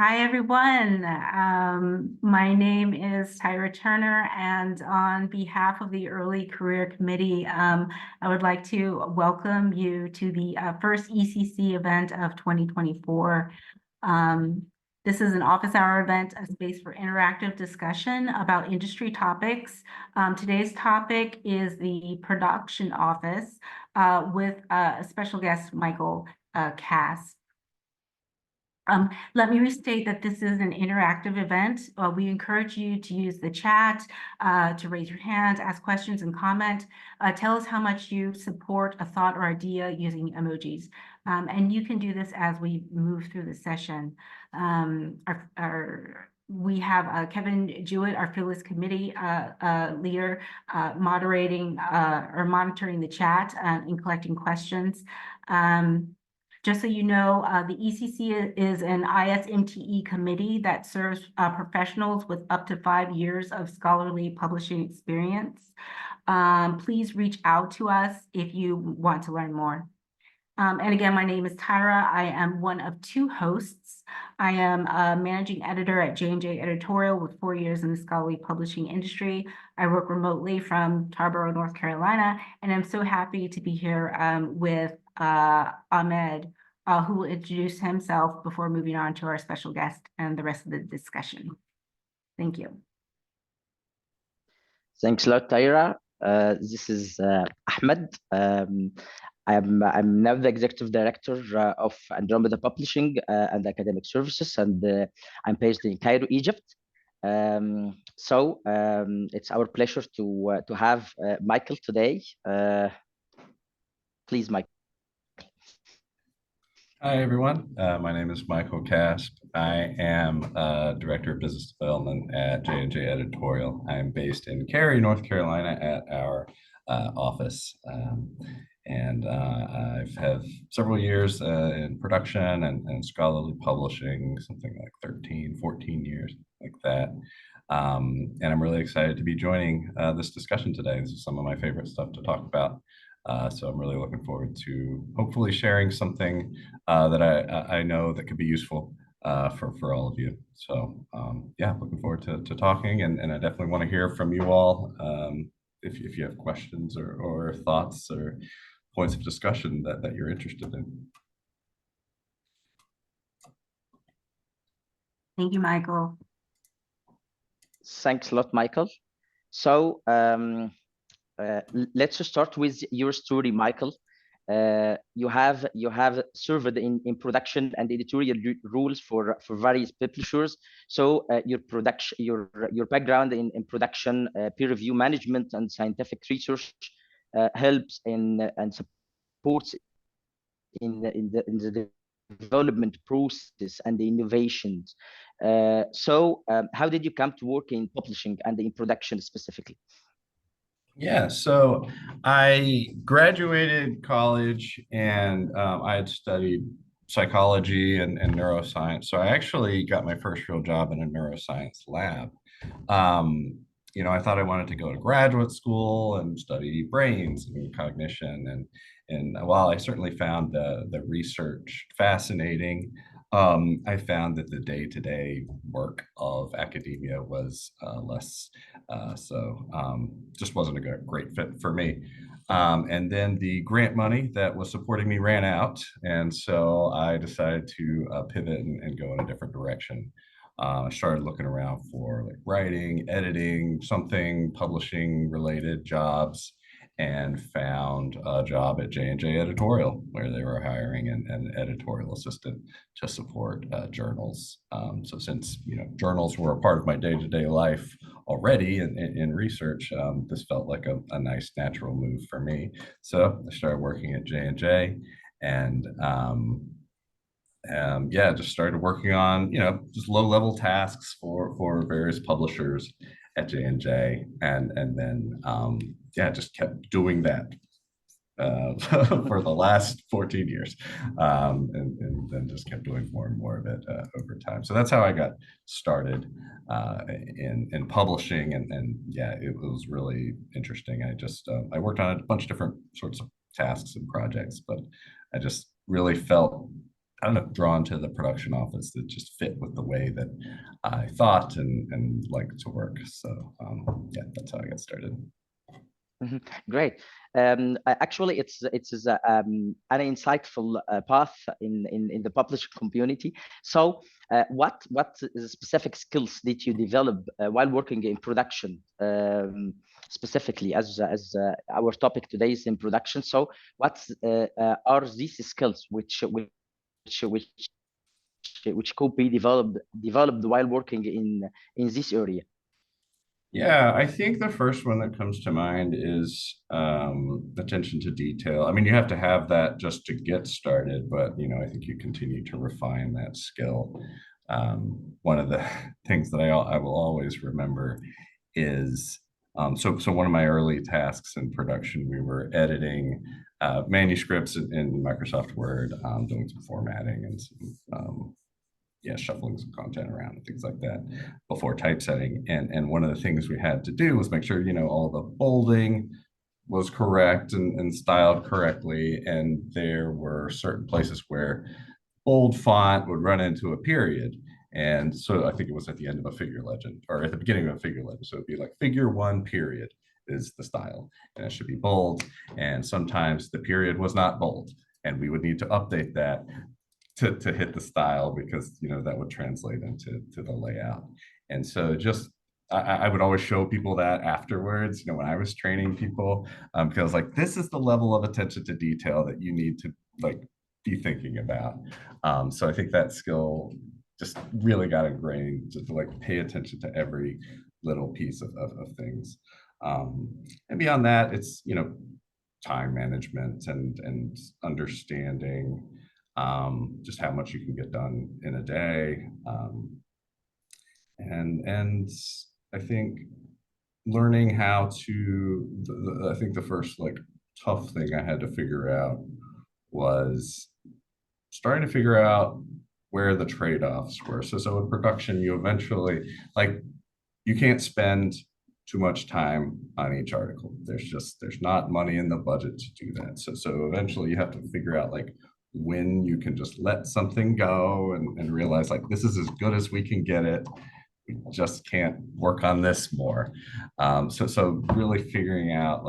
Hi, everyone. My name is Tyra Turner, and on behalf of the Early Career Committee, I would like to welcome you to the first ECC event of 2024. Um, this is an office hour event, a space for interactive discussion about industry topics. Today's topic is the production office with a special guest, Michael Casp. Let me restate that this is an interactive event. We encourage you to use the chat, to raise your hand, ask questions, and comment. Tell us how much you support a thought or idea using emojis. And you can do this as we move through the session. We have Kevin Jewett, our Fearless Committee leader, moderating or monitoring the chat and collecting questions. Just so you know, the ECC is an ISMTE committee that serves professionals with up to 5 years of scholarly publishing experience. Please reach out to us if you want to learn more. And again, my name is Tyra. I am one of two hosts. I am a managing editor at J&J Editorial with 4 years in the scholarly publishing industry. I work remotely from Tarboro, North Carolina, and I'm so happy to be here with Ahmed, who will introduce himself before moving on to our special guest and the rest of the discussion. Thank you. Thanks a lot, Tyra. This is Ahmed. I'm now the executive director of Andromeda Publishing and Academic Services, and I'm based in Cairo, Egypt. It's our pleasure to have Michael today. Please, Michael. Hi, everyone. My name is Michael Casp. I am Director of Business Development at J&J Editorial. I'm based in Cary, North Carolina at our office. I've had several years in production and scholarly publishing, something like 13, 14 years, like that. And I'm really excited to be joining this discussion today. This is some of my favorite stuff to talk about. So I'm really looking forward to hopefully sharing something that I know that could be useful for all of you. So yeah, looking forward to talking, and I definitely want to hear from you all if you have questions or thoughts or points of discussion that you're interested in. Thank you, Michael. Thanks a lot, Michael. So let's start with your story, Michael. You have served in production and editorial roles for various publishers. So your background in production, peer review management, and scientific research helps in and supports in the development process and the innovations. How did you come to work in publishing and in production specifically? Yeah, so I graduated college and I had studied psychology and neuroscience. So I actually got my first real job in a neuroscience lab. I thought I wanted to go to graduate school and study brains and cognition. And while I certainly found the research fascinating, I found that the day-to-day work of academia was less just wasn't a great fit for me. And then the grant money that was supporting me ran out. And so I decided to pivot and go in a different direction. I started looking around for like writing, editing, something publishing related jobs, and found a job at J&J Editorial where they were hiring an editorial assistant to support journals. So since journals were a part of my day-to-day life already in research, this felt like a nice natural move for me. So I started working at J&J and yeah, just started working on just low-level tasks for various publishers at J&J, and then yeah, just kept doing that for the last 14 years, and then just kept doing more and more of it over time. So that's how I got started in publishing, and yeah, it was really interesting. I worked on a bunch of different sorts of tasks and projects, but I just really felt I don't know, drawn to the production office that just fit with the way that I thought and liked to work. So yeah, that's how I got started. Great. Actually, it's an insightful path in the publishing community. So, what specific skills did you develop while working in production? Specifically, as our topic today is in production. So, what are these skills which could be developed while working in this area? Yeah, I think the first one that comes to mind is attention to detail. I mean, you have to have that just to get started, but I think you continue to refine that skill. One of the things that I will always remember is so one of my early tasks in production, we were editing manuscripts in Microsoft Word, doing some formatting and some shuffling some content around and things like that before typesetting. And one of the things we had to do was make sure, all the bolding was correct and styled correctly. And there were certain places where bold font would run into a period. And so I think it was at the end of a figure legend or at the beginning of a figure legend. So it'd be like figure 1 period is the style and it should be bold. And sometimes the period was not bold and we would need to update that to hit the style because that would translate into the layout. And so just I would always show people that afterwards, when I was training people, because I was like, this is the level of attention to detail that you need to be thinking about. So I think that skill just really got ingrained to pay attention to every little piece of things. And beyond that, it's time management and understanding just how much you can get done in a day. And I think learning how to, I think the first tough thing I had to figure out was starting to figure out where the trade-offs were. So in production, you eventually, you can't spend too much time on each article. There's not money in the budget to do that. So eventually you have to figure out when you can just let something go and realize this is as good as we can get it. We just can't work on this more. So really figuring out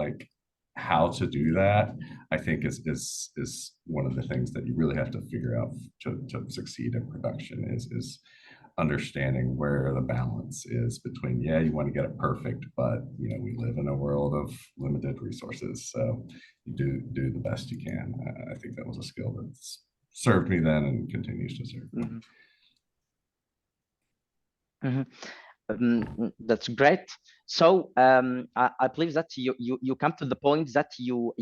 how to do that, I think is one of the things that you really have to figure out to succeed in production is understanding where the balance is between, you want to get it perfect, but we live in a world of limited resources. So you do the best you can. I think that was a skill that's served me then and continues to serve me. That's great. So I believe that you come to the point that you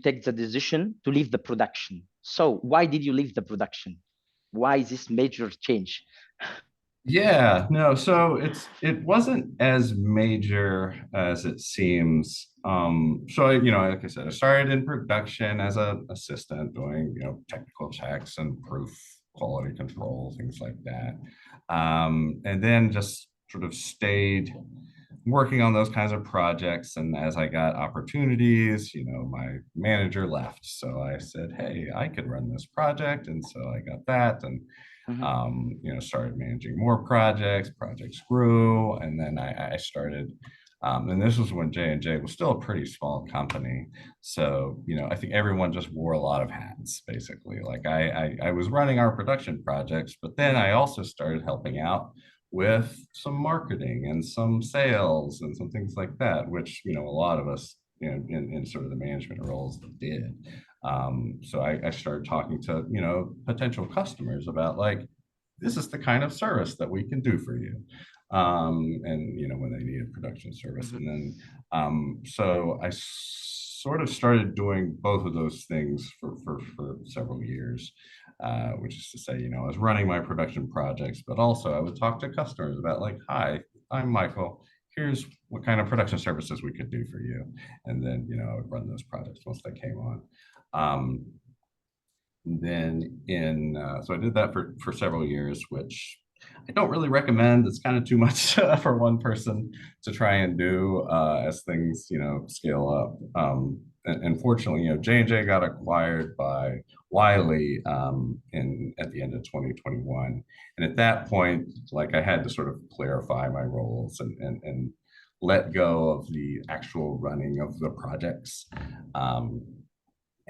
take the decision to leave the production. So why did you leave the production? Why this major change? Yeah, no, so it wasn't as major as it seems. So like I said, I started in production as an assistant doing, technical checks and proof, quality control, things like that. And then just sort of stayed working on those kinds of projects. And as I got opportunities, my manager left. So I said, hey, I could run this project. And so I got that and started managing more projects grew. And then I started, and this was when J&J was still a pretty small company. So, I think everyone just wore a lot of hats, basically. I was running our production projects, but then I also started helping out with some marketing and some sales and some things like that, which, a lot of us in sort of the management roles did. So I started talking to, potential customers about this is the kind of service that we can do for you. And, when they needed production service. And then, so I sort of started doing both of those things for several years, which is to say, I was running my production projects, but also I would talk to customers about hi, I'm Michael. Here's what kind of production services we could do for you. And then, I would run those projects once they came on. Then so I did that for several years, which I don't really recommend. It's kind of too much for one person to try and do as things, scale up. unfortunately, J&J got acquired by Wiley at the end of 2021. And at that point, like I had to sort of clarify my roles and let go of the actual running of the projects.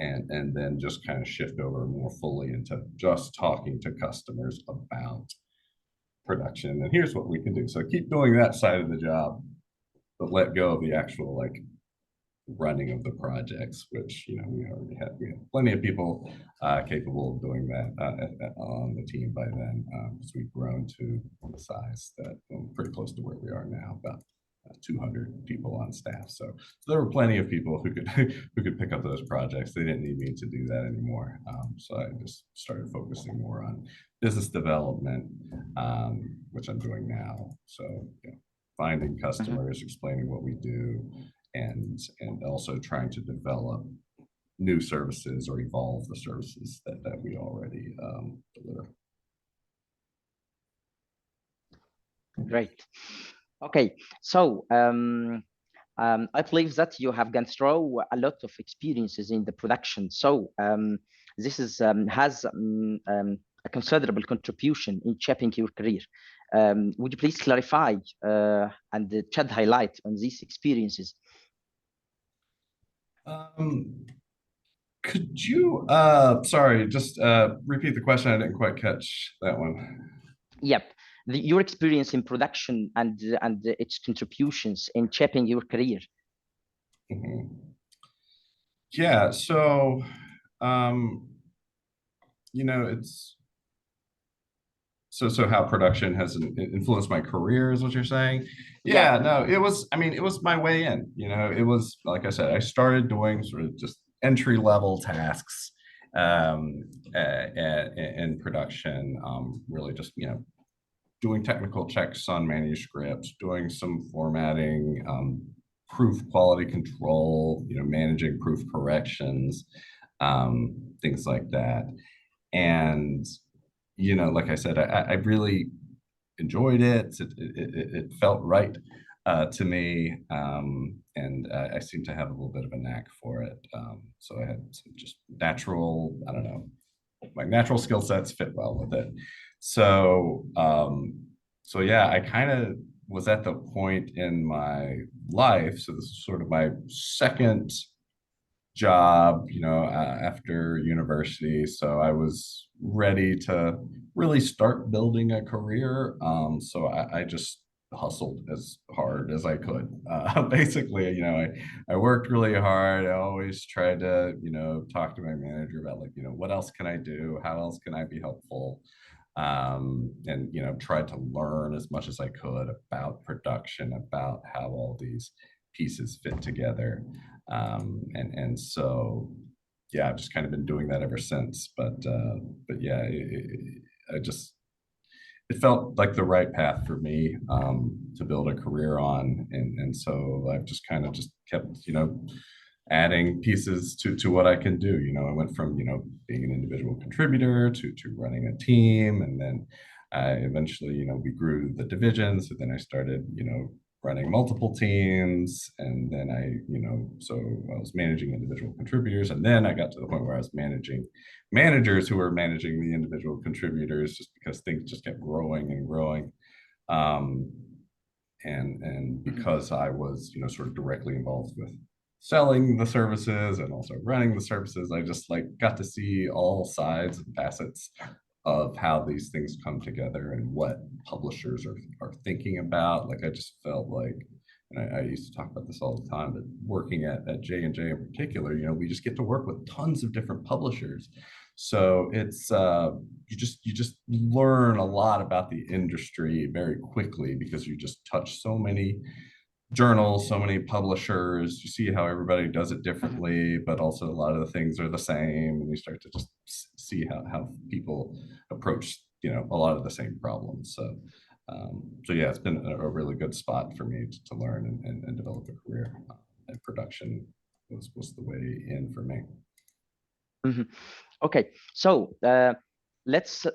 And then just kind of shift over more fully into just talking to customers about production. And here's what we can do. So keep doing that side of the job, but let go of the actual like running of the projects, which we have plenty of people capable of doing that on the team by then. So we've grown to the size that pretty close to where we are now, about 200 people on staff. So there were plenty of people who could pick up those projects. They didn't need me to do that anymore. So I just started focusing more on business development, which I'm doing now. So finding customers, explaining what we do, and also trying to develop new services or evolve the services that we already deliver. Great. Okay, so I believe that you have gone through a lot of experiences in the production. So this is has a considerable contribution in shaping your career. Would you please clarify and shed highlight on these experiences? Could you, sorry, just repeat the question? I didn't quite catch that one. Yep. Your experience in production and its contributions in shaping your career. Mm-hmm. Yeah, so, it's, so how production has influenced my career is what you're saying? Yeah, no, it was my way in, it was, like I said, I started doing sort of just entry-level tasks in production, really just, doing technical checks on manuscripts, doing some formatting, proof quality control, managing proof corrections, things like that. And, like I said, I really enjoyed it. It felt right to me. And I seem to have a little bit of a knack for it. So I had some just natural, I don't know, my natural skill sets fit well with it. So, so yeah, I kind of was at the point in my life. So this is sort of my second job, after university. So I was ready to really start building a career. So I just hustled as hard as I could. Basically, I worked really hard. I always tried to, talk to my manager about like, what else can I do? How else can I be helpful? And tried to learn as much as I could about production, about how all these pieces fit together. And so, yeah, I've just kind of been doing that ever since. But yeah, it felt like the right path for me to build a career on. And so I've just kind of just kept, adding pieces to what I can do. I went from, being an individual contributor to running a team. And then eventually, we grew the division. So then I started, running multiple teams. And then so I was managing individual contributors. And then I got to the point where I was managing managers who were managing the individual contributors, just because things just kept growing and growing. And because I was, sort of directly involved with selling the services and also running the services, I just got to see all sides and facets of how these things come together and what publishers are thinking about. I just felt like, and I used to talk about this all the time, but working at J&J in particular, we just get to work with tons of different publishers. So it's you just learn a lot about the industry very quickly, because you just touch so many journals, so many publishers. You see how everybody does it differently, but also a lot of the things are the same, and you start to just see how people approach a lot of the same problems. So yeah, it's been a really good spot for me to learn and develop a career. And production was the way in for me. Mm-hmm. Okay, so let's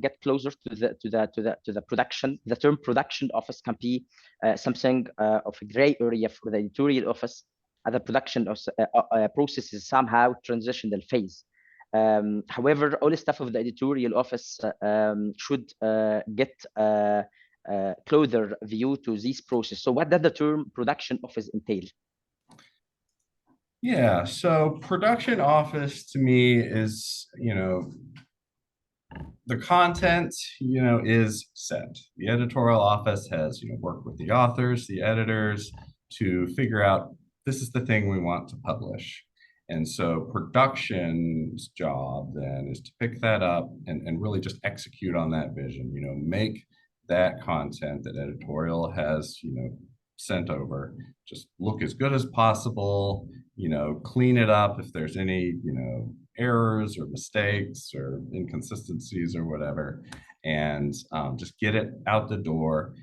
get closer to the production. The term production office can be something of a gray area for the editorial office. the production process is somehow transitional phase. However, all staff of the editorial office should get closer view to this process. So what does the term production office entail? Yeah, so production office to me is, the content, is set. The editorial office has, worked with the authors, the editors to figure out this is the thing we want to publish. And so production's job then is to pick that up and really just execute on that vision, make that content that editorial has, sent over, just look as good as possible, clean it up if there's any, errors or mistakes or inconsistencies or whatever, and just get it out the door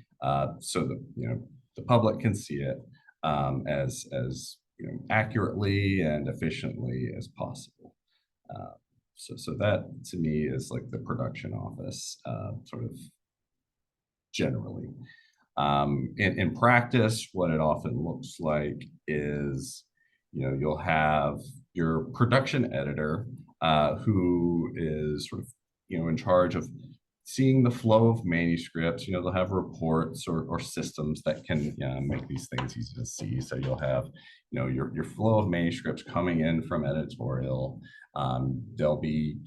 so that, the public can see it as accurately and efficiently as possible. So that to me is like the production office sort of generally. In practice, what it often looks like is, you'll have your production editor who is sort of, in charge of seeing the flow of manuscripts. They'll have reports or systems that can make these things easy to see. So you'll have, your flow of manuscripts coming in from editorial. They'll be,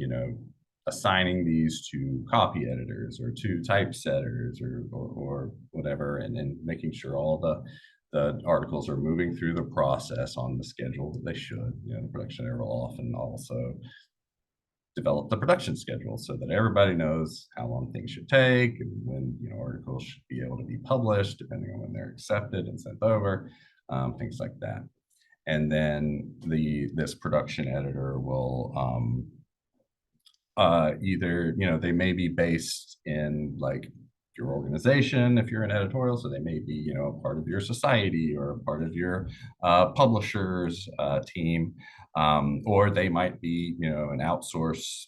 assigning these to copy editors or to typesetters or whatever, and then making sure all the articles are moving through the process on the schedule that they should. The production editor will often also develop the production schedule so that everybody knows how long things should take and when, articles should be able to be published, depending on when they're accepted and sent over, things like that. And then this production editor will either, they may be based in like your organization if you're an editorial, so they may be, part of your society or part of your publishers team, or they might be, an outsource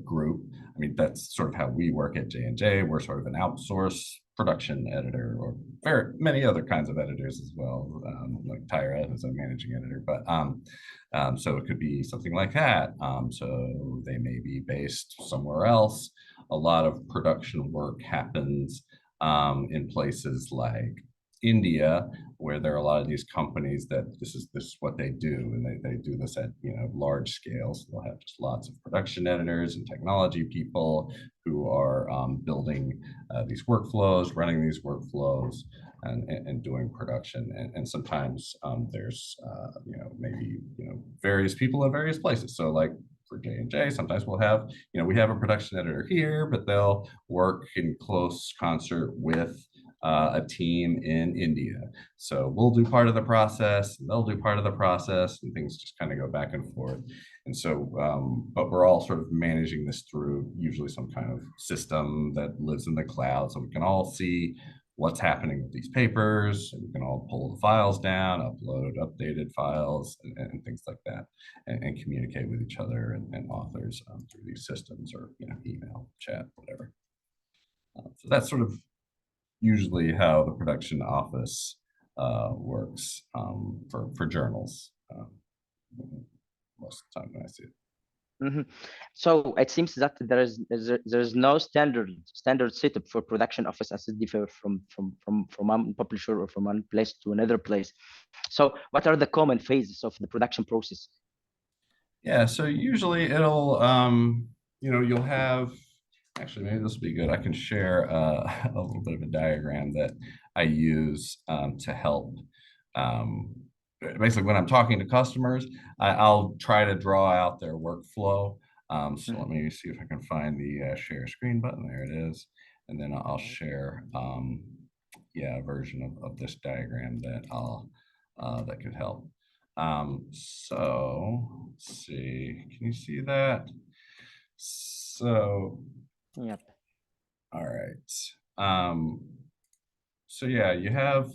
group. I mean, that's sort of how we work at J&J. We're sort of an outsource production editor, or very many other kinds of editors as well, like Tyra is a managing editor, but so it could be something like that. So they may be based somewhere else. A lot of production work happens in places like India, where there are a lot of these companies that this is what they do, and they do this at large scales. So they'll have just lots of production editors and technology people who are building these workflows, running these workflows, and doing production. And sometimes there's maybe various people in various places. So like for J&J, sometimes we'll have, we have a production editor here, but they'll work in close concert with a team in India. So we'll do part of the process, and they'll do part of the process, and things just kind of go back and forth. And so, but we're all sort of managing this through usually some kind of system that lives in the cloud, so we can all see what's happening with these papers, and we can all pull the files down, upload updated files, and things like that, and communicate with each other and authors through these systems, or email, chat, whatever. So that's sort of usually how the production office works for journals most of the time when I see it. Mm-hmm. So it seems that there's no standard setup for production office as it differs from one publisher or from one place to another place. So what are the common phases of the production process? Yeah, so usually it'll you'll have, actually maybe this will be good. I can share a little bit of a diagram that I use to help. Basically, when I'm talking to customers, I'll try to draw out their workflow. So let me see if I can find the share screen button. There it is. And then I'll share a version of this diagram that that could help. So let's see, can you see that? So yep. All right. So yeah, you have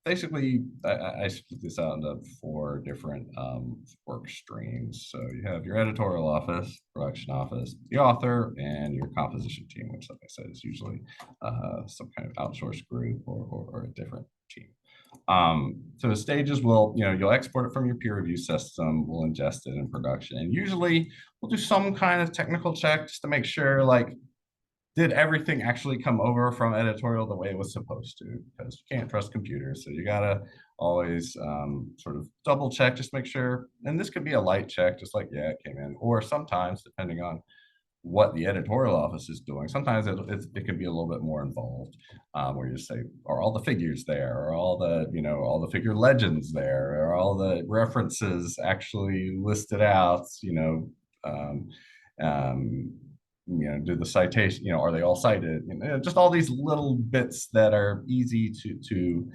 basically, I split this out into 4 different work streams. So you have your editorial office, production office, the author, and your composition team, which, like I said, is usually some kind of outsourced group or a different team. So the stages will, you'll export it from your peer review system, we'll ingest it in production. And usually we'll do some kind of technical check just to make sure, like, did everything actually come over from editorial the way it was supposed to? Because you can't trust computers. So you gotta always sort of double check, just make sure. And this could be a light check, just like, yeah, it came in. Or sometimes, depending on what the editorial office is doing, sometimes it can be a little bit more involved, where you say, are all the figures there? Are all the, all the figure legends there? Are all the references actually listed out? Um, um, do the citation, are they all cited? Just all these little bits that are easy to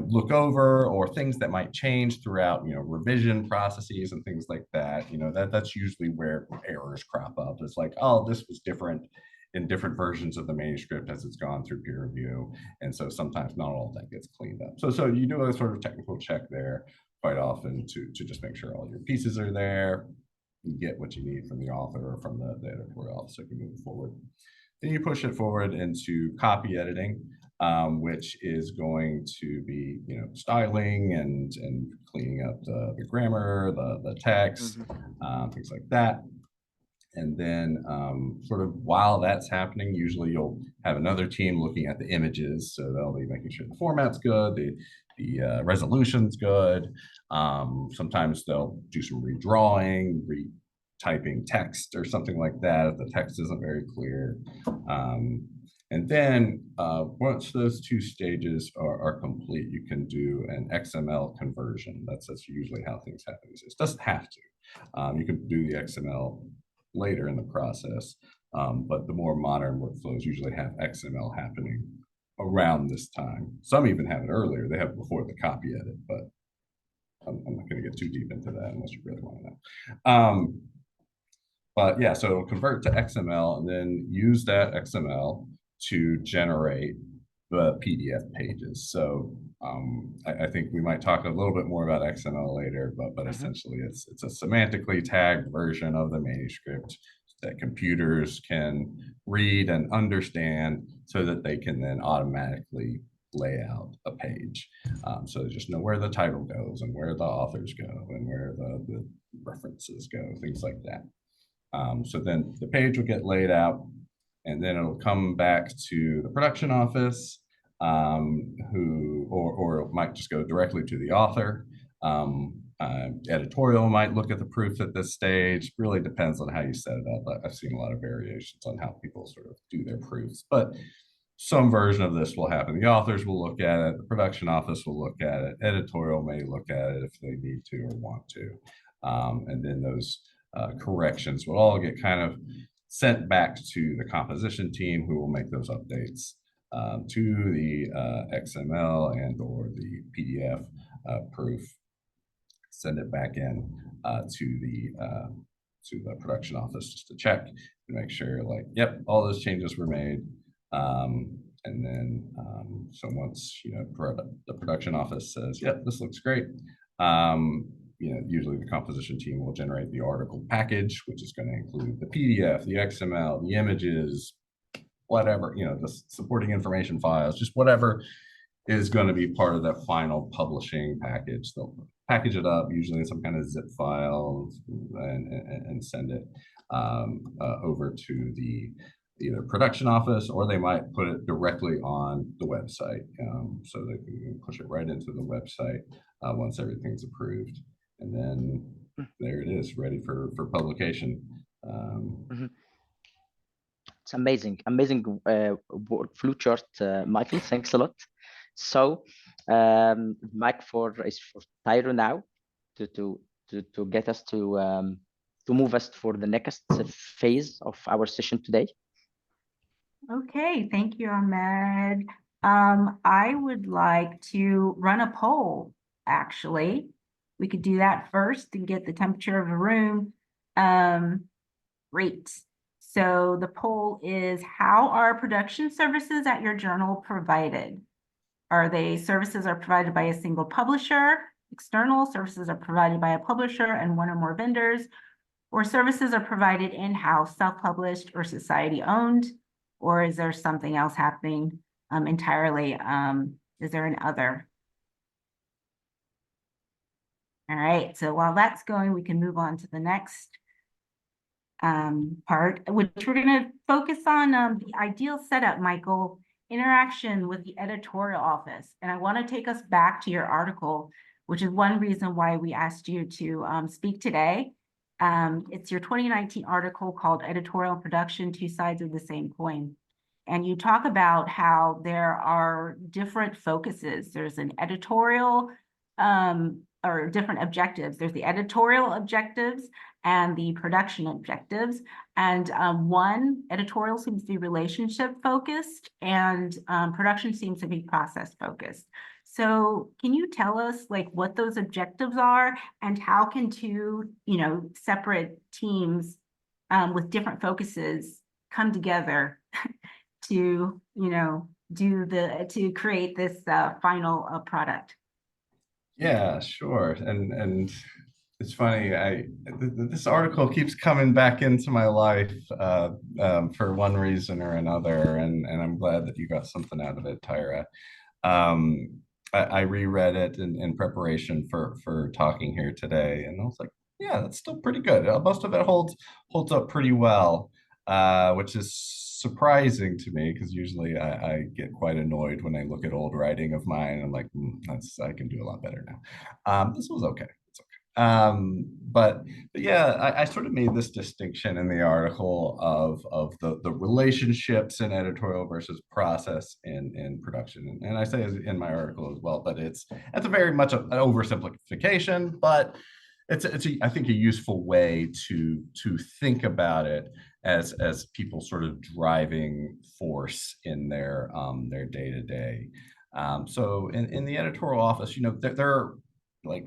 look over, or things that might change throughout, revision processes and things like that. That's usually where errors crop up. It's like, oh, this was different in different versions of the manuscript as it's gone through peer review. And so sometimes not all of that gets cleaned up. So you do a sort of technical check there quite often to just make sure all your pieces are there. You get what you need from the author or from the editorial office so you can move forward. Then you push it forward into copy editing, which is going to be, styling and cleaning up the grammar, the text, things like that. And then sort of while that's happening, usually you'll have another team looking at the images. So they'll be making sure the format's good, the resolution's good. Sometimes they'll do some redrawing, retyping text or something like that if the text isn't very clear. And then once those two stages are complete, you can do an XML conversion. That's usually how things happen. It doesn't have to. You can do the XML later in the process, but the more modern workflows usually have XML happening around this time. Some even have it earlier. They have it before the copy edit, but I'm not going to get too deep into that unless you really want to know. But yeah, so it'll convert to XML and then use that XML to generate the PDF pages. So I think we might talk a little bit more about XML later, but essentially it's a semantically tagged version of the manuscript that computers can read and understand so that they can then automatically lay out a page. So they just know where the title goes and where the authors go and where the references go, things like that. So then the page will get laid out, and then it'll come back to the production office, or it might just go directly to the author. Editorial might look at the proofs at this stage. Really depends on how you set it up. I've seen a lot of variations on how people sort of do their proofs, but some version of this will happen. The authors will look at it, the production office will look at it, editorial may look at it if they need to or want to. And then those corrections will all get kind of sent back to the composition team, who will make those updates to the XML and or the PDF proof, send it back in to the production office just to check and make sure, like, yep, all those changes were made. And then so once the production office says, yep, this looks great, usually the composition team will generate the article package, which is going to include the PDF, the XML, the images, whatever, the supporting information files, just whatever is going to be part of that final publishing package. They'll package it up, usually in some kind of zip file, and send it over to the either production office, or they might put it directly on the website. So they can push it right into the website once everything's approved. And then there it is, ready for publication. It's amazing workflow chart, Michael. Thanks a lot. So, Mike, for Tyro now to get us to move us for the next phase of our session today. Okay, thank you, Ahmed. I would like to run a poll, actually. We could do that first and get the temperature of the room. Great. So the poll is, how are production services at your journal provided? Are they services are provided by a single publisher? External services are provided by a publisher and one or more vendors? Or services are provided in-house, self-published, or society-owned? Or is there something else happening entirely? Is there an other? All right, so while that's going, we can move on to the next part, which we're going to focus on the ideal setup, Michael, interaction with the editorial office. And I want to take us back to your article, which is one reason why we asked you to speak today. It's your 2019 article called Editorial Production, Two Sides of the Same Coin. And you talk about how there are different focuses. There's an editorial or different objectives. There's the editorial objectives and the production objectives. And one, editorial seems to be relationship focused, and production seems to be process focused. So can you tell us like what those objectives are, and how can two, separate teams with different focuses come together to, to create this final product? Yeah, sure. And it's funny, this article keeps coming back into my life for one reason or another, and I'm glad that you got something out of it, Tyra. I reread it in preparation for talking here today, and I was like, yeah, that's still pretty good. Most of it holds up pretty well, which is surprising to me, because usually I get quite annoyed when I look at old writing of mine. I'm like, I can do a lot better now. This was okay. It's okay. But yeah, I sort of made this distinction in the article of the relationships in editorial versus process in production. And I say in my article as well, but it's a very much an oversimplification, but it's I think a useful way to think about it as people sort of driving force in their day-to-day. So in the editorial office, their like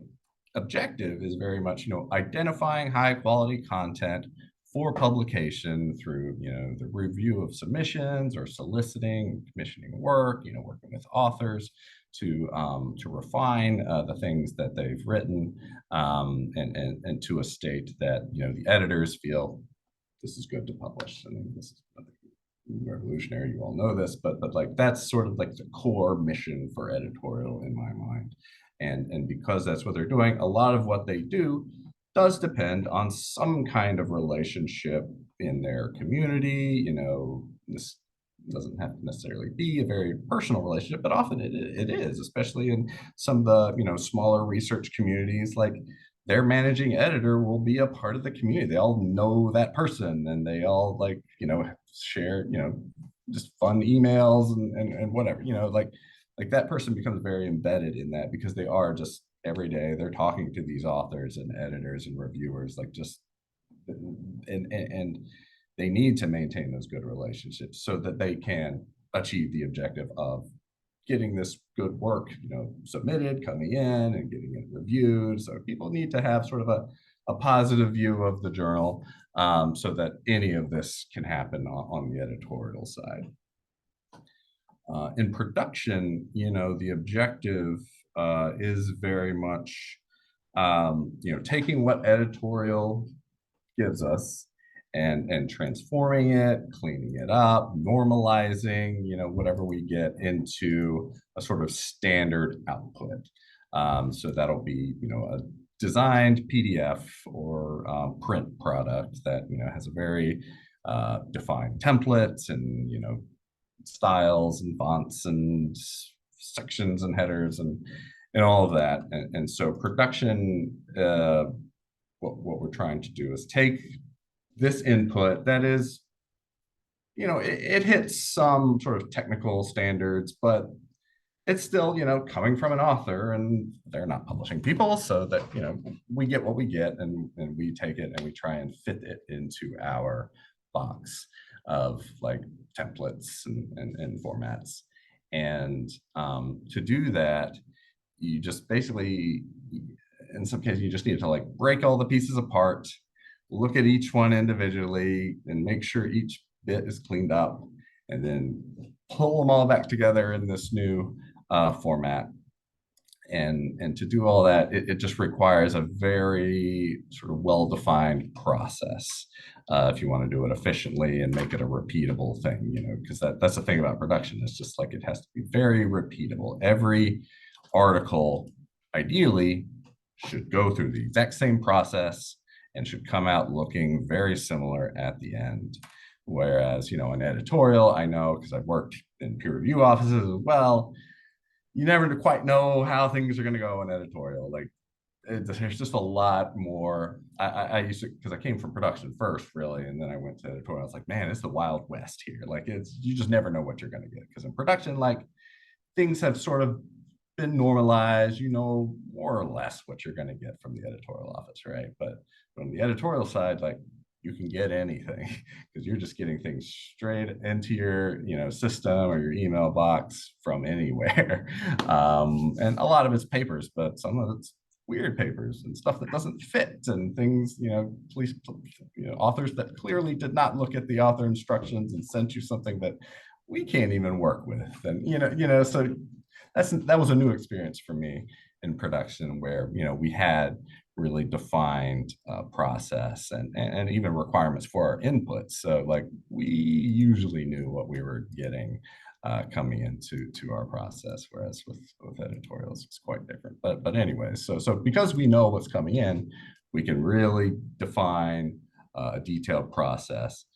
objective is very much identifying high quality content for publication through the review of submissions or soliciting, commissioning work, working with authors to refine the things that they've written, and to a state that the editors feel this is good to publish. I mean, this is revolutionary. You all know this, but like that's sort of like the core mission for editorial in my mind. And because that's what they're doing, a lot of what they do does depend on some kind of relationship in their community. This doesn't have to necessarily be a very personal relationship, but often it is, especially in some of the smaller research communities. Like, their managing editor will be a part of the community. They all know that person, and they all share just fun emails and whatever. Like that person becomes very embedded in that, because they are just every day they're talking to these authors and editors and reviewers, and they need to maintain those good relationships so that they can achieve the objective of getting this good work, submitted, coming in and getting it reviewed. So people need to have sort of a positive view of the journal, so that any of this can happen on the editorial side. In production, the objective is very much, taking what editorial gives us and transforming it, cleaning it up, normalizing, whatever we get into a sort of standard output. So that'll be, a designed PDF or print product that, has a very defined templates and, styles and fonts and sections and headers and all of that. And so production, what we're trying to do is take this input that is, it hits some sort of technical standards, but it's still, coming from an author, and they're not publishing people, so that, we get what we get, and we take it and we try and fit it into our box of like templates and formats. And to do that, you just basically, in some cases, you just need to like break all the pieces apart, look at each one individually, and make sure each bit is cleaned up, and then pull them all back together in this new format. And to do all that, it just requires a very sort of well-defined process if you want to do it efficiently and make it a repeatable thing, because that's the thing about production. It's just like, it has to be very repeatable. Every article, ideally, should go through the exact same process and should come out looking very similar at the end. Whereas, an editorial, I know because I've worked in peer review offices as well, you never quite know how things are going to go in editorial. Like, there's just a lot more. I used to, because I came from production first, really, and then I went to editorial. I was like, man, it's the Wild West here. Like, you just never know what you're going to get, because in production, like, things have sort of been normalized. More or less what you're going to get from the editorial office, right? But from the editorial side, like, you can get anything because you're just getting things straight into your system or your email box from anywhere. And a lot of it's papers, but some of it's weird papers and stuff that doesn't fit, and things, authors that clearly did not look at the author instructions and sent you something that we can't even work with. And so that was a new experience for me in production, where we had really defined process and even requirements for our inputs. So like, we usually knew what we were getting coming into our process, whereas with editorials it's quite different. But anyway, so because we know what's coming in, we can really define a detailed process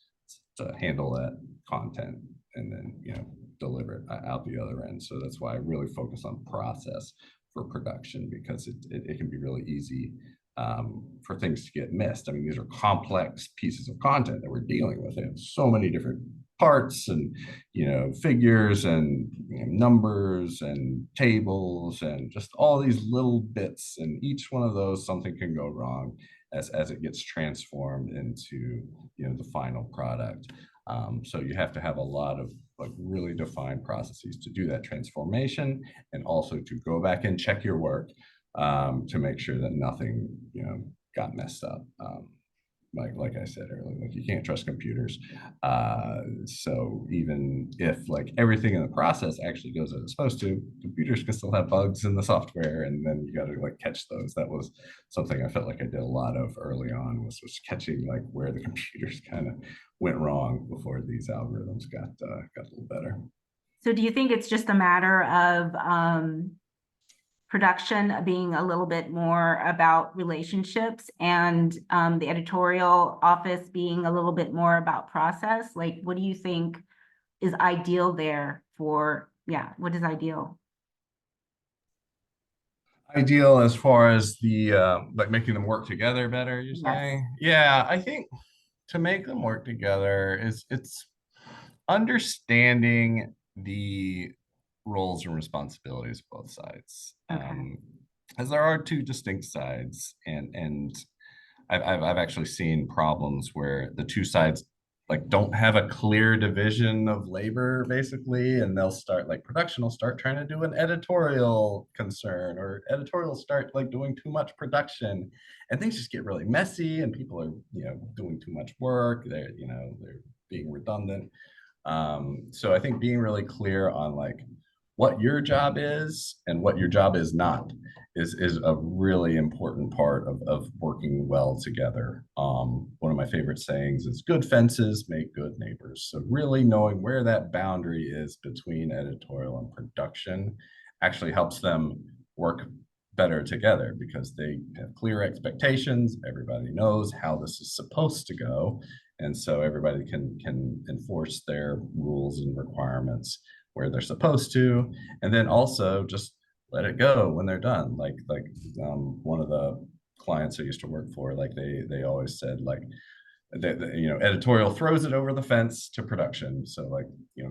to handle that content and then deliver it out the other end. So that's why I really focus on process for production, because it can be really easy for things to get missed. I mean, these are complex pieces of content that we're dealing with. They have so many different parts and figures and numbers and tables and just all these little bits, and each one of those, something can go wrong as it gets transformed into the final product. So you have to have a lot of like really defined processes to do that transformation, and also to go back and check your work to make sure that nothing got messed up. Like I said earlier, like, you can't trust computers. So even if like everything in the process actually goes as it's supposed to, computers can still have bugs in the software, and then you got to like catch those. That was something I felt like I did a lot of early on, was catching like where the computers kind of went wrong before these algorithms got a little better. So do you think it's just a matter of production being a little bit more about relationships, and the editorial office being a little bit more about process? Like, what do you think is ideal there for, what is ideal? Ideal as far as the like making them work together better, you're saying? Yeah, I think to make them work together it's understanding the roles and responsibilities of both sides. Okay. As there are two distinct sides, and I've actually seen problems where the two sides like don't have a clear division of labor, basically, and they'll start like, production will start trying to do an editorial concern, or editorial start like doing too much production, and things just get really messy, and people are doing too much work. They're being redundant. So I think being really clear on like what your job is and what your job is not is a really important part of working well together. One of my favorite sayings is, good fences make good neighbors. So really knowing where that boundary is between editorial and production actually helps them work better together, because they have clear expectations. Everybody knows how this is supposed to go. And so everybody can enforce their rules and requirements where they're supposed to, and then also just let it go when they're done. Like one of the clients I used to work for, like they always said, like, editorial throws it over the fence to production. So like,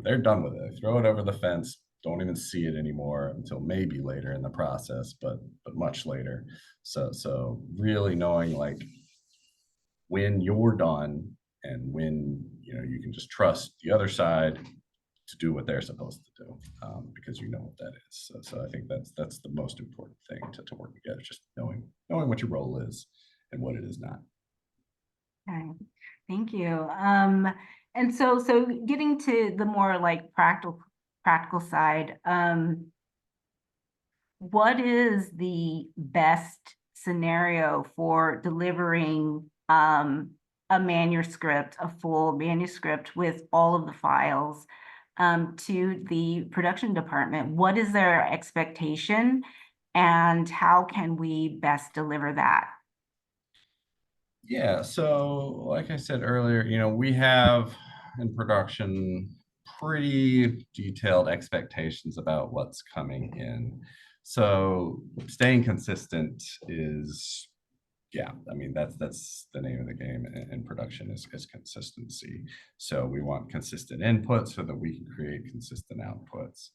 they're done with it. They throw it over the fence, don't even see it anymore until maybe later in the process, but much later. So really knowing like when you're done, and when you can just trust the other side to do what they're supposed to do, because you know what that is. So I think that's the most important thing to work together, just knowing what your role is and what it is not. Okay, thank you. And so getting to the more like practical side, what is the best scenario for delivering a manuscript, a full manuscript with all of the files to the production department? What is their expectation? and how can we best deliver that? Yeah, so like I said earlier, we have in production pretty detailed expectations about what's coming in. So staying consistent is, yeah, I mean, that's the name of the game in production is consistency. So we want consistent input so that we can create consistent outputs.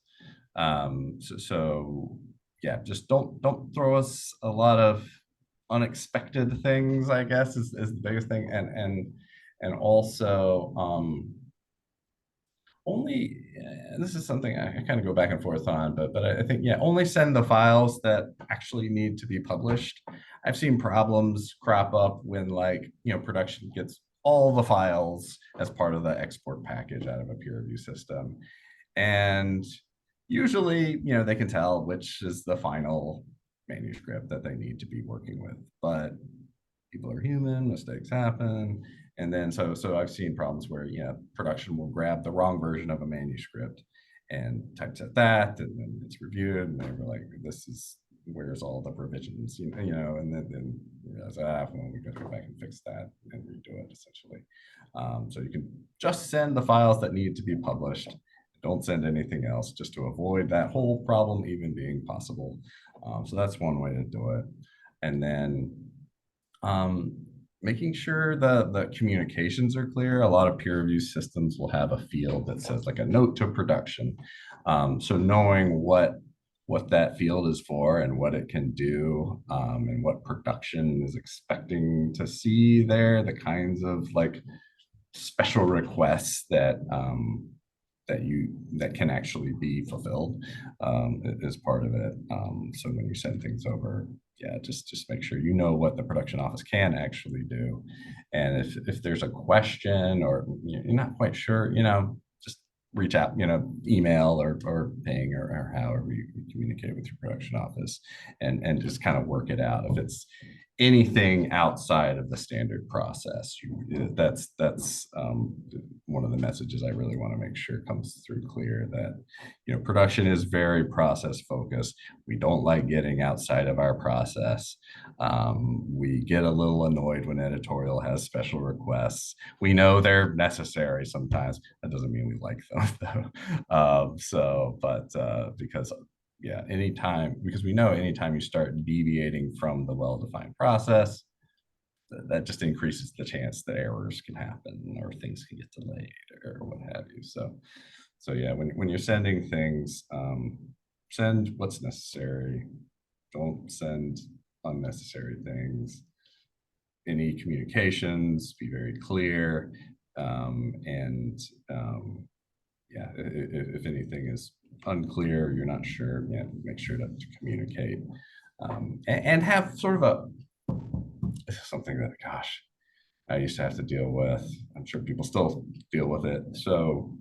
So yeah, just don't throw us a lot of unexpected things, I guess is the biggest thing. And also only this is something I kind of go back and forth on, but I think, yeah, only send the files that actually need to be published. I've seen problems crop up when, like, production gets all the files as part of the export package out of a peer review system. And usually, they can tell which is the final manuscript that they need to be working with, but people are human, mistakes happen. And then so I've seen problems where production will grab the wrong version of a manuscript and typeset that, and then it's reviewed, and they were like, "This is where's all the revisions," and then realize, well, we got to go back and fix that and redo it essentially. So you can just send the files that need to be published. Don't send anything else, just to avoid that whole problem even being possible. So that's one way to do it. And then making sure the communications are clear. A lot of peer review systems will have a field that says, like, a note to production. So knowing what that field is for and what it can do, and what production is expecting to see there, the kinds of, like, special requests that that can actually be fulfilled is part of it. So when you send things over, yeah, just make sure you know what the production office can actually do. And if there's a question or you're not quite sure, just reach out, email or ping or however you communicate with your production office, and just kind of work it out. If it's anything outside of the standard process, that's one of the messages I really want to make sure comes through clear, that production is very process focused. We don't like getting outside of our process. We get a little annoyed when editorial has special requests. We know they're necessary sometimes. That doesn't mean we like them though. Because yeah, because we know anytime you start deviating from the well-defined process, that just increases the chance that errors can happen or things can get delayed or what have you. So yeah, when you're sending things, send what's necessary. Don't send unnecessary things. Any communications, be very clear, yeah, if anything is unclear, you're not sure, yeah, make sure to communicate, and have sort of something that, gosh, I used to have to deal with. I'm sure people still deal with it. So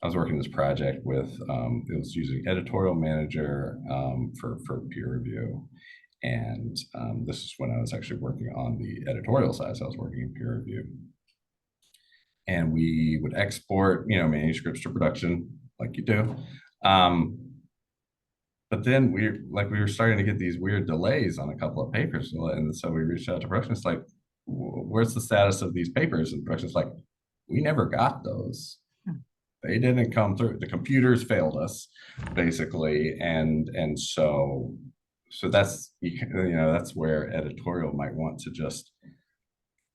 I was working this project with, it was using Editorial Manager for peer review. And this is when I was actually working on the editorial side. So I was working in peer review. And we would export, manuscripts to production like you do. But then we were starting to get these weird delays on a couple of papers. And so we reached out to production. It's like, where's the status of these papers? And production's like, we never got those. They didn't come through. The computers failed us, basically. And so that's, that's where editorial might want to just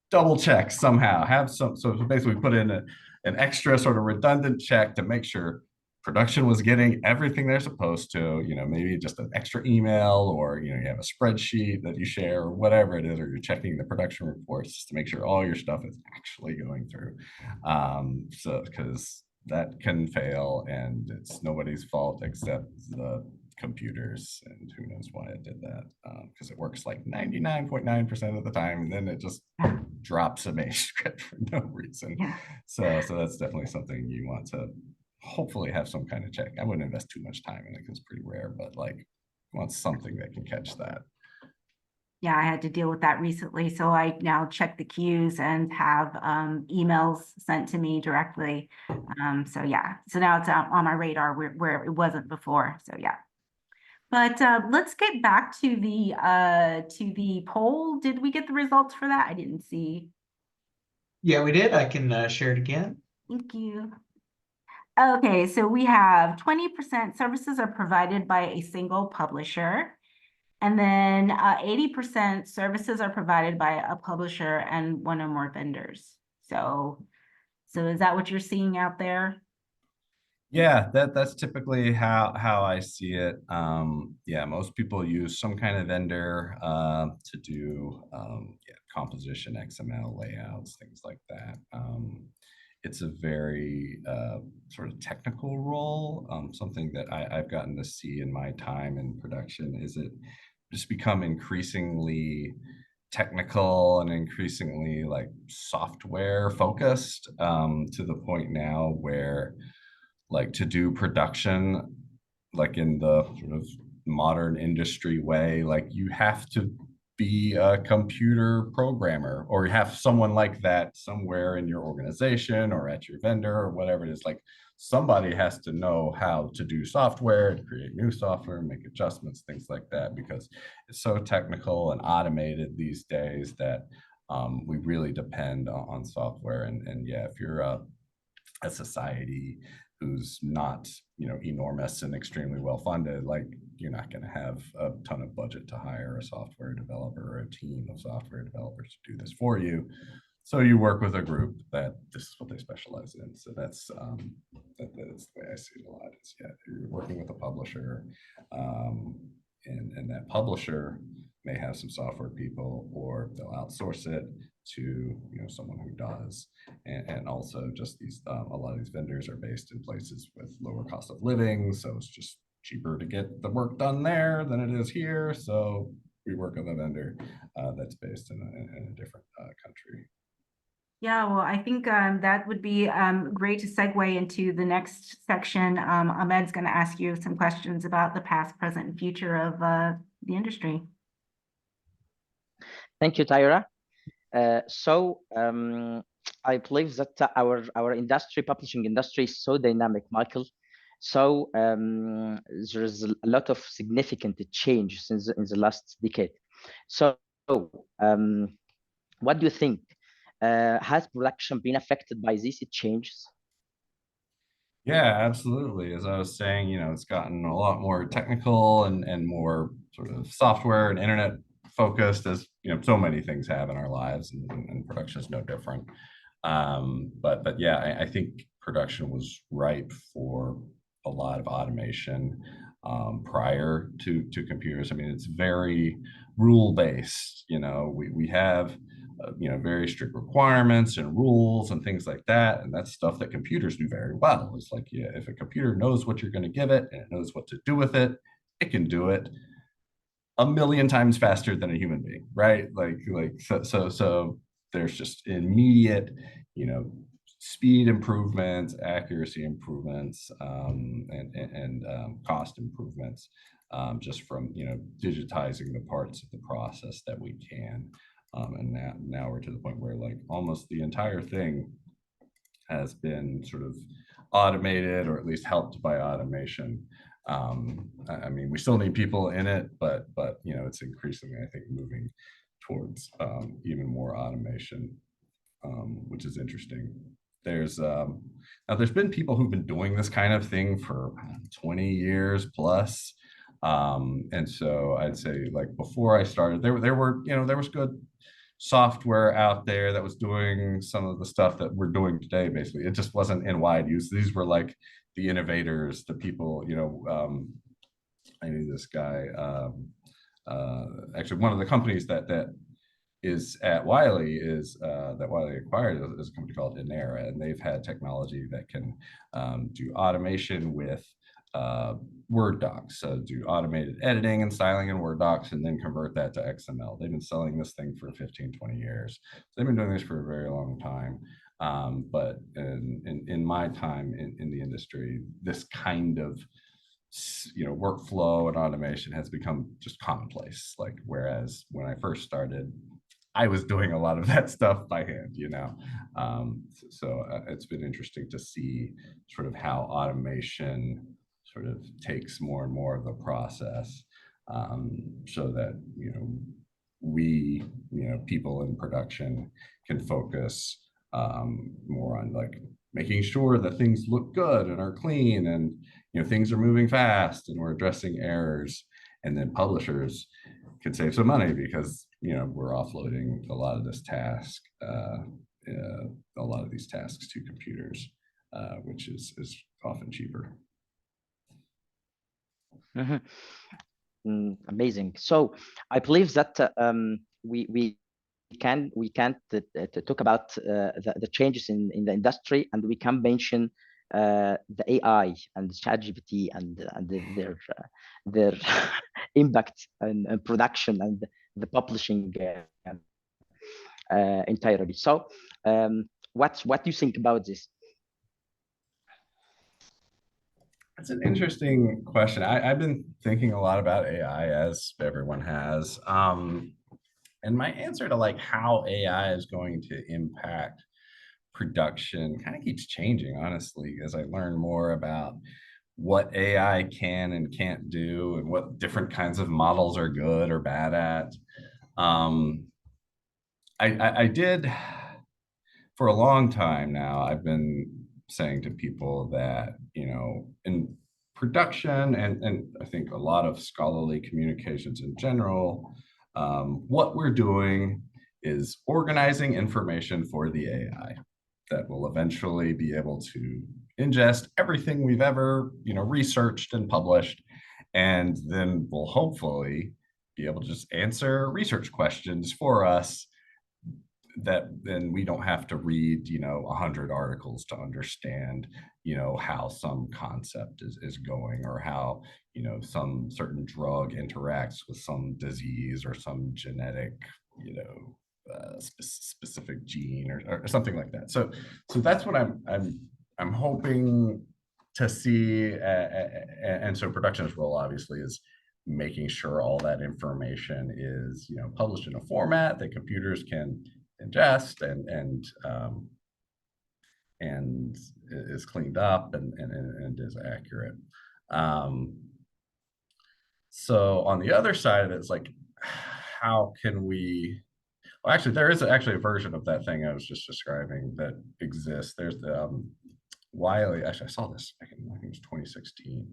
double check somehow, have some, so basically put in an extra sort of redundant check to make sure production was getting everything they're supposed to, maybe just an extra email, or, you have a spreadsheet that you share or whatever it is, or you're checking the production reports just to make sure all your stuff is actually going through. So, because that can fail and it's nobody's fault except the computers, and who knows why it did that, because it works like 99.9% of the time, and then it just drops a manuscript for no reason. Yeah. So that's definitely something you want to hopefully have some kind of check. I wouldn't invest too much time in it because it's pretty rare, but like, you want something that can catch that. Yeah, I had to deal with that recently. So I now check the queues and have emails sent to me directly. So yeah, so now it's on my radar where it wasn't before. So yeah. But let's get back to the poll. Did we get the results for that? I didn't see. Yeah, we did. I can share it again. Thank you. Okay, so we have 20% services are provided by a single publisher. And then 80% services are provided by a publisher and one or more vendors. So is that what you're seeing out there? Yeah, that's typically how I see it. Yeah, most people use some kind of vendor to do yeah, composition, XML layouts, things like that. It's a very sort of technical role. Something that I've gotten to see in my time in production is it just become increasingly technical and increasingly like software focused to the point now where like to do production like in the sort of modern industry way, like you have to be a computer programmer or have someone like that somewhere in your organization or at your vendor or whatever it is. Like somebody has to know how to do software, to create new software, make adjustments, things like that, because it's so technical and automated these days that we really depend on software. And yeah, if you're a society who's not, you know, enormous and extremely well funded, like you're not going to have a ton of budget to hire a software developer or a team of software developers to do this for you. So you work with a group that this is what they specialize in. So that's that's the way I see it a lot. Is yeah, you're working with a publisher, and that publisher may have some software people, or they'll outsource it to, you know, someone who does. And also just these a lot of these vendors are based in places with lower cost of living, so it's just cheaper to get the work done there than it is here. So we work with a vendor that's based in a different country. Yeah, well, I think that would be great to segue into the next section. Ahmed's going to ask you some questions about the past, present, and future of the industry. Thank you, Tyra. I believe that our industry, publishing industry, is so dynamic, Michael. So there's a lot of significant change since in the last decade. So what do you think? Has production been affected by these changes? Yeah, absolutely. As I was saying, you know, it's gotten a lot more technical and more sort of software and internet focused, as you know, so many things have in our lives, and production is no different. But yeah, I think production was ripe for a lot of automation prior to computers. I mean, it's very rule based. You know, we have you know, very strict requirements and rules and things like that, and that's stuff that computers do very well. It's like, yeah, if a computer knows what you're going to give it and it knows what to do with it, it can do it a million times faster than a human being, right? So there's just immediate, you know, speed improvements, accuracy improvements, and cost improvements, just from, you know, digitizing the parts of the process that we can. And now we're to the point where like almost the entire thing has been sort of automated, or at least helped by automation. I mean, we still need people in it, but you know, it's increasingly, I think, moving towards even more automation, which is interesting. There's now there's been people who've been doing this kind of thing for 20 years plus. And so I'd say, like, before I started, there were, you know, there was good software out there that was doing some of the stuff that we're doing today. Basically, it just wasn't in wide use. These were like the innovators, the people, you know. I knew this guy, actually one of the companies that is at Wiley is that Wiley acquired is a company called Inera, and they've had technology that can do automation with Word docs, so do automated editing and styling in Word docs, and then convert that to XML. They've been selling this thing for 15, 20 years. So they've been doing this for a very long time. But in my time in the industry, this kind of, you know, workflow and automation has become just commonplace. Like, whereas when I first started, I was doing a lot of that stuff by hand, you know. So it's been interesting to see sort of how automation sort of takes more and more of the process, so that, we, people in production can focus more on like making sure that things look good and are clean, and things are moving fast and we're addressing errors. And then publishers can save some money because we're offloading a lot of this task, a lot of these tasks to computers, which is often cheaper. Amazing. So I believe that we can't talk about the changes in the industry, and we can mention the AI and ChatGPT and their impact and production and the publishing entirely. So what do you think about this? That's an interesting question. I've been thinking a lot about AI, as everyone has. And my answer to like how AI is going to impact production kind of keeps changing, honestly, as I learn more about what AI can and can't do and what different kinds of models are good or bad at. I did, for a long time now, I've been saying to people that, in production and I think a lot of scholarly communications in general, what we're doing is organizing information for the AI that will eventually be able to ingest everything we've ever, researched and published, and then will hopefully be able to just answer research questions for us, that then we don't have to read 100 articles to understand how some concept is going, or how some certain drug interacts with some disease or some genetic specific gene or something like that. So that's what I'm hoping to see, and so production's role obviously is making sure all that information is published in a format that computers can ingest and is cleaned up and is accurate. So on the other side of it, it's like, how can we? Well, actually, there is actually a version of that thing I was just describing that exists. There's the Wiley. Actually, I saw this back in, I think it was 2016.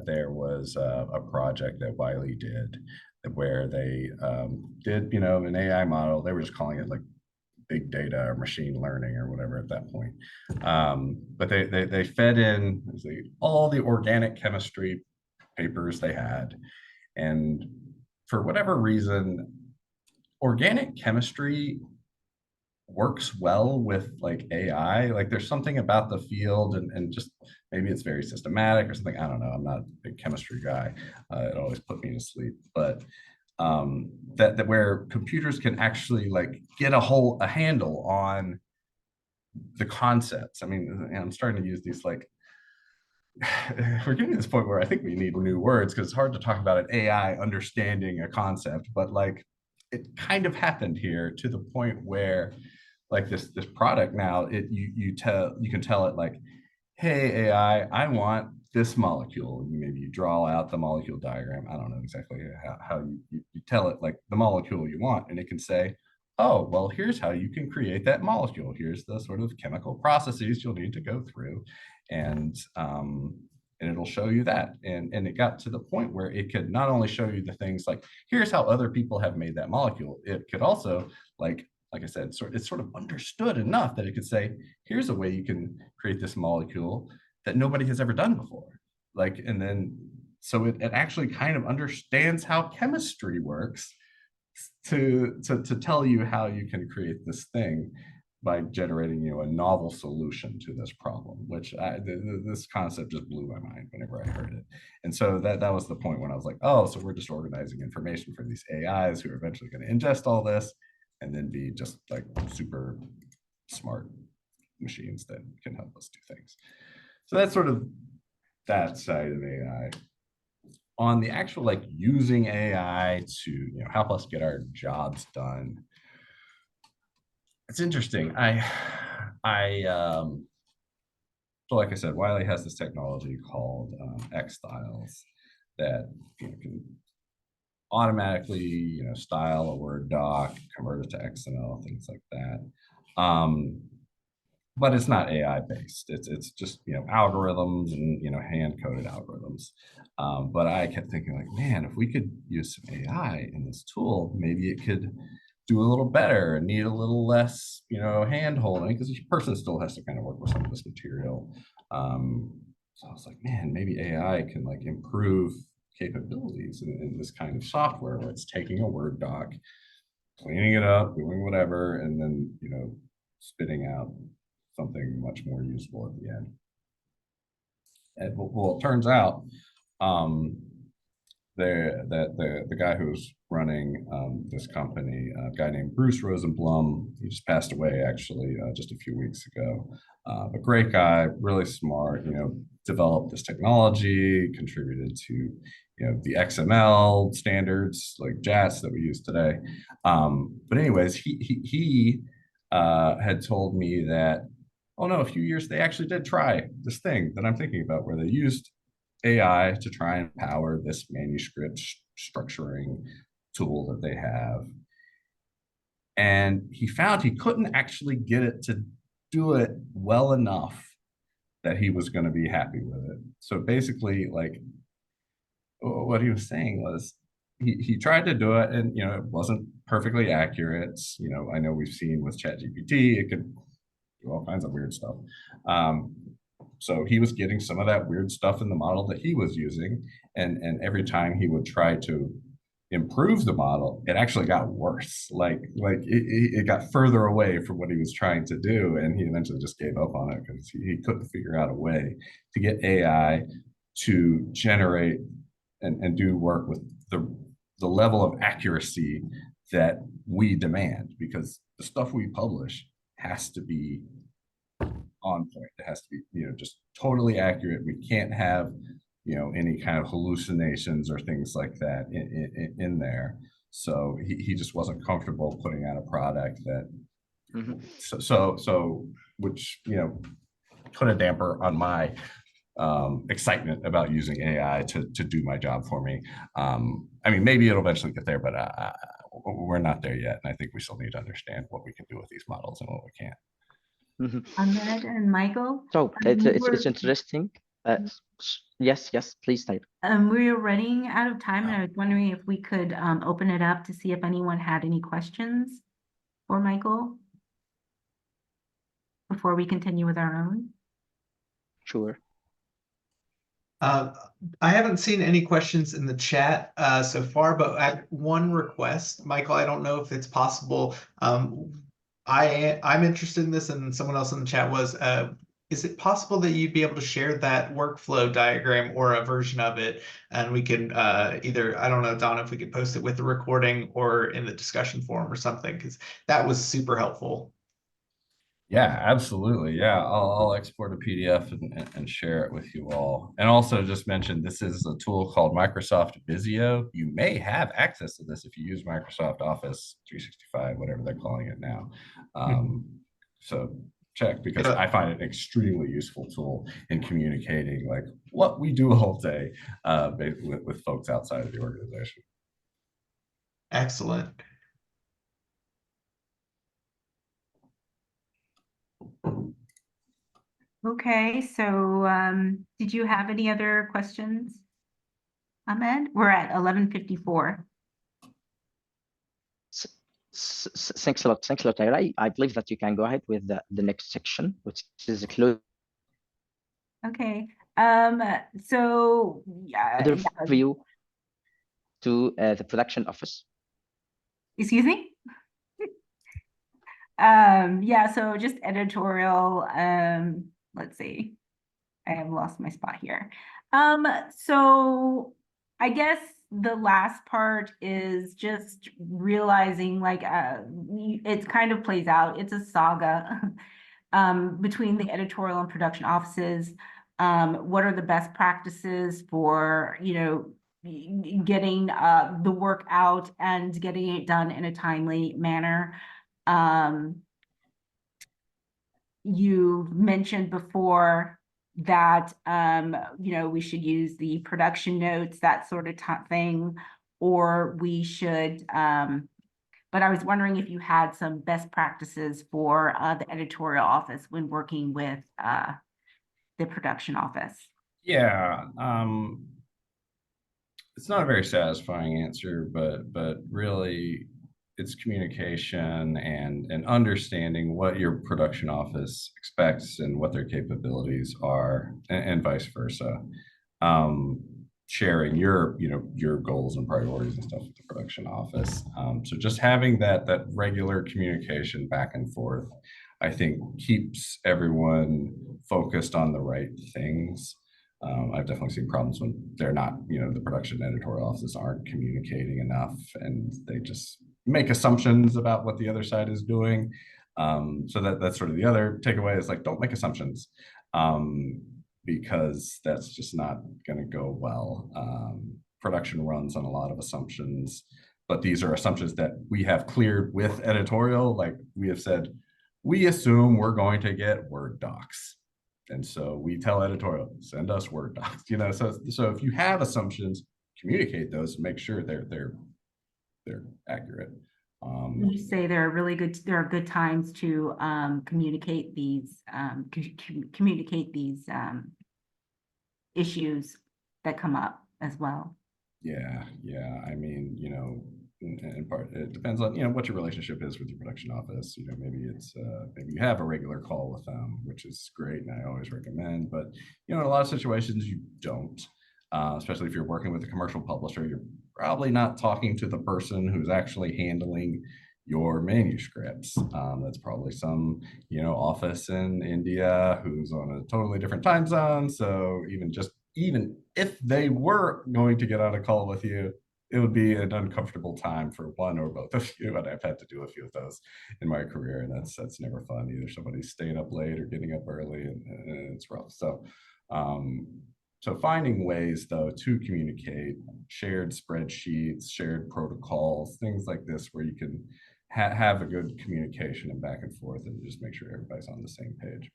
There was a project that Wiley did where they did, an AI model. They were just calling it like big data or machine learning or whatever at that point. But they fed in all the organic chemistry papers they had. And for whatever reason, organic chemistry works well with like AI. Like there's something about the field and just maybe it's very systematic or something. I don't know. I'm not a big chemistry guy. It always put me to sleep. But that where computers can actually like get a handle on the concepts. I mean, I'm starting to use these like, we're getting to this point where I think we need new words because it's hard to talk about an AI understanding a concept, but like it kind of happened here to the point where like this product now, you can tell it like, hey AI, I want this molecule. Maybe you draw out the molecule diagram. I don't know exactly how you tell it like the molecule you want, and it can say, oh, well, here's how you can create that molecule. Here's the sort of chemical processes you'll need to go through, and it'll show you that. And it got to the point where it could not only show you the things like, here's how other people have made that molecule. It could also like I said, it's sort of understood enough that it could say, here's a way you can create this molecule that nobody has ever done before. Like, and then, so it actually kind of understands how chemistry works to tell you how you can create this thing by generating, a novel solution to this problem, which this concept just blew my mind whenever I heard it. And so that was the point when I was like, oh, so we're just organizing information for these AIs who are eventually going to ingest all this and then be just like super smart machines that can help us do things. So that's sort of that side of AI. On the actual like using AI to help us get our jobs done, it's interesting. So like I said, Wiley has this technology called X styles that can automatically style a Word doc, convert it to XML, things like that. But it's not AI based. It's just algorithms and hand coded algorithms. But I kept thinking like, man, if we could use some AI in this tool, maybe it could do a little better and need a little less hand holding, because each person still has to kind of work with some of this material. So I was like, man, maybe AI can like improve capabilities in this kind of software where it's taking a Word doc, cleaning it up, doing whatever, and then spitting out something much more useful at the end. And well, it turns out the guy who's running this company, a guy named Bruce Rosenblum, he just passed away actually just a few weeks ago. But great guy, really smart, developed this technology, contributed to the XML standards like JATS that we use today. But anyways, he had told me that, oh no, a few years they actually did try this thing that I'm thinking about, where they used AI to try and power this manuscript structuring tool that they have. And he found he couldn't actually get it to do it well enough that he was going to be happy with it. So basically, like, what he was saying was he tried to do it, and it wasn't perfectly accurate. I know we've seen with ChatGPT, it could do all kinds of weird stuff. So he was getting some of that weird stuff in the model that he was using, and every time he would try to improve the model, it actually got worse. Like it got further away from what he was trying to do, and he eventually just gave up on it because he couldn't figure out a way to get AI to generate and do work with the level of accuracy that we demand, because the stuff we publish has to be on point. It has to be, just totally accurate. We can't have, any kind of hallucinations or things like that in there. So he just wasn't comfortable putting out a product that, so which, put a damper on my excitement about using AI to do my job for me. I mean, maybe it'll eventually get there, but we're not there yet. And I think we still need to understand what we can do with these models and what we can't. Ahmed and Michael. So it's interesting. Yes, please type. We're running out of time, and I was wondering if we could open it up to see if anyone had any questions for Michael before we continue with our own. Sure. I haven't seen any questions in the chat so far, but I have one request. Michael, I don't know if it's possible. I'm interested in this, and someone else in the chat was, is it possible that you'd be able to share that workflow diagram or a version of it, and we can either, I don't know, Donna, if we could post it with the recording or in the discussion forum or something, because that was super helpful. Yeah, absolutely. Yeah, I'll export a PDF and share it with you all. And also just mention, this is a tool called Microsoft Visio. You may have access to this if you use Microsoft Office 365, whatever they're calling it now. So check, because I find it an extremely useful tool in communicating like what we do all day with folks outside of the organization. Excellent. Okay, so did you have any other questions, Ahmed? We're at 11:54. Thanks a lot, Ira. I believe that you can go ahead with the next section, which is a close. Okay, so overview to the production office. Excuse me? Yeah, so just editorial, let's see. I have lost my spot here. So I guess the last part is just realizing like it kind of plays out. It's a saga between the editorial and production offices. What are the best practices for, getting the work out and getting it done in a timely manner? You mentioned before that, we should use the production notes, that sort of thing, or we should, but I was wondering if you had some best practices for the editorial office when working with the production office. Yeah, it's not a very satisfying answer, but really it's communication and understanding what your production office expects and what their capabilities are, and vice versa. Sharing your goals and priorities and stuff with the production office. So just having that regular communication back and forth, I think keeps everyone focused on the right things. I've definitely seen problems when they're not, the production editorial offices aren't communicating enough and they just make assumptions about what the other side is doing. So that's sort of the other takeaway is like, don't make assumptions. Because that's just not going to go well. Production runs on a lot of assumptions, but these are assumptions that we have cleared with editorial. Like we have said, we assume we're going to get Word docs. And so we tell editorial, send us Word docs, so if you have assumptions, communicate those and make sure they're accurate. You say there are good times to communicate these issues that come up as well. Yeah. I mean, in part, it depends on, what your relationship is with your production office. Maybe it's, maybe you have a regular call with them, which is great. And I always recommend, but, in a lot of situations you don't, especially if you're working with a commercial publisher, you're probably not talking to the person who's actually handling your manuscripts. That's probably some, office in India who's on a totally different time zone. So even if they were going to get on a call with you, it would be an uncomfortable time for one or both of you. And I've had to do a few of those in my career, and that's never fun. Either somebody's staying up late or getting up early, and it's rough. So, so finding ways though to communicate, shared spreadsheets, shared protocols, things like this, where you can have a good communication and back and forth, and just make sure everybody's on the same page.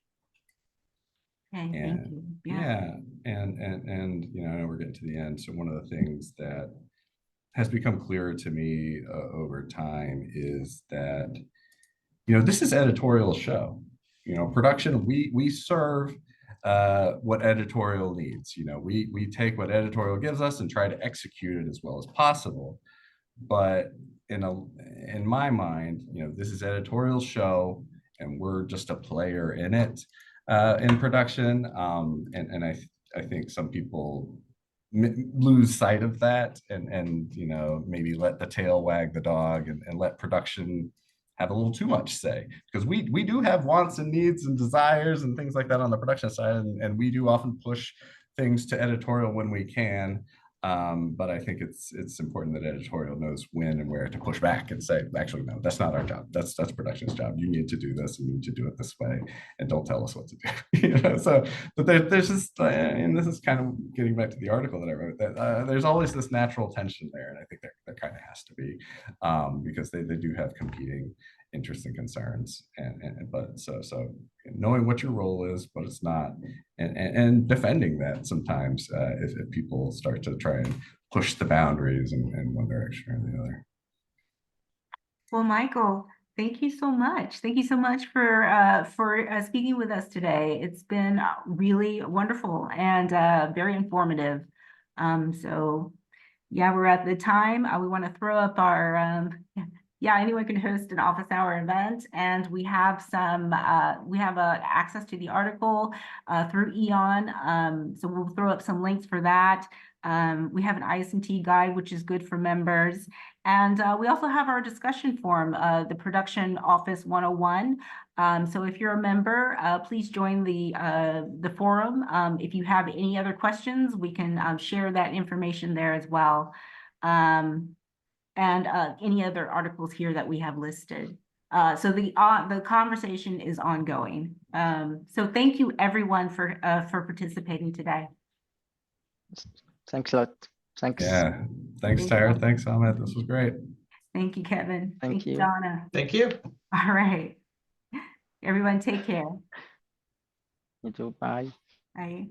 Okay, thank you. Yeah, and I know we're getting to the end. So one of the things that has become clearer to me over time is that, this is editorial show. Production, we serve what editorial needs. We take what editorial gives us and try to execute it as well as possible. But in my mind, this is editorial show, and we're just a player in it, in production. And I think some people lose sight of that and maybe let the tail wag the dog and let production have a little too much say, because we do have wants and needs and desires and things like that on the production side, and we do often push things to editorial when we can. But I think it's important that editorial knows when and where to push back and say, actually, no, that's not our job. That's production's job. You need to do this, and you need to do it this way, and don't tell us what to do. So, but there's just, and this is kind of getting back to the article that I wrote, that there's always this natural tension there, and I think there kind of has to be, because they do have competing interests and concerns, but so knowing what your role is, but it's not, and defending that sometimes, if people start to try and push the boundaries in one direction or the other. Well, Michael, thank you so much. Thank you so much for speaking with us today. It's been really wonderful and very informative. So yeah, we're at the time. We want to throw up our anyone can host an office hour event, and we have access to the article through Eon. So we'll throw up some links for that. We have an ISMTE guide, which is good for members. And we also have our discussion forum, the Production Office 101. So if you're a member, please join the forum. If you have any other questions, we can share that information there as well. And any other articles here that we have listed. So the conversation is ongoing. So thank you everyone for participating today. Thanks a lot. Thanks. Yeah. Thanks, Tara. Thanks, Ahmed. This was great. Thank you, Kevin. Thank you, Donna. Thank you. All right. Everyone take care. You too. Bye. Right.